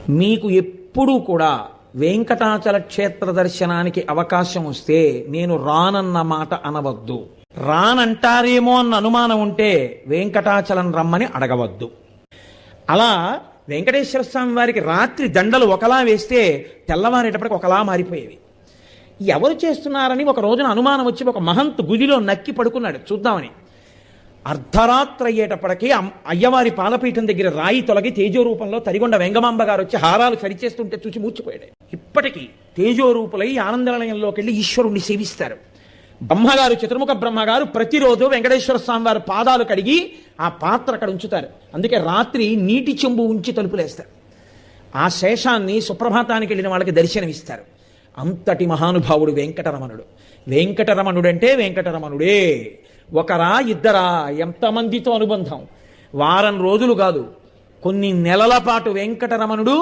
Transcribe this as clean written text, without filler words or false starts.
మీకు ఎప్పుడూ కూడా వెంకటాచల క్షేత్ర దర్శనానికి అవకాశం వస్తే నేను రానన్న మాట అనవద్దు. రానంటారేమో అన్న అనుమానం ఉంటే వెంకటాచలం రమ్మని అడగవద్దు. అలా వెంకటేశ్వర స్వామి వారికి రాత్రి దండలు ఒకలా వేస్తే తెల్లవారేటప్పటికి ఒకలా మారిపోయేవి. ఎవరు చేస్తున్నారని ఒక రోజున అనుమానం వచ్చి ఒక మహంత్ గుదిలో నక్కి పడుకున్నాడు చూద్దామని. అర్ధరాత్రి అయ్యేటప్పటికీ అయ్యవారి పాలపీఠం దగ్గర రాయి తొలగి తేజోరూపంలో తరిగొండ వెంగమాంబ గారు వచ్చి హారాలు సరిచేస్తుంటే చూసి మూర్చిపోయాడు. ఇప్పటికీ తేజోరూపులై ఆనందనిలయంలోకి వెళ్ళి ఈశ్వరుణ్ణి సేవిస్తారు. బ్రహ్మగారు, చతుర్ముఖ బ్రహ్మగారు ప్రతిరోజు వెంకటేశ్వర స్వామి వారి పాదాలు కడిగి ఆ పాత్ర అక్కడ ఉంచుతారు. అందుకే రాత్రి నీటి చెంబు ఉంచి తలుపులేస్తారు. ఆ శేషాన్ని సుప్రభాతానికి వెళ్ళిన వాళ్ళకి దర్శనమిస్తారు. అంతటి మహానుభావుడు వెంకటరమణుడు. వెంకటరమణుడంటే వెంకటరమణుడే. ఒకరా ఇద్దరా, ఎంతమందితో అనుబంధం. వారం రోజులు కాదు, కొన్ని నెలల పాటు వెంకటరమణుడు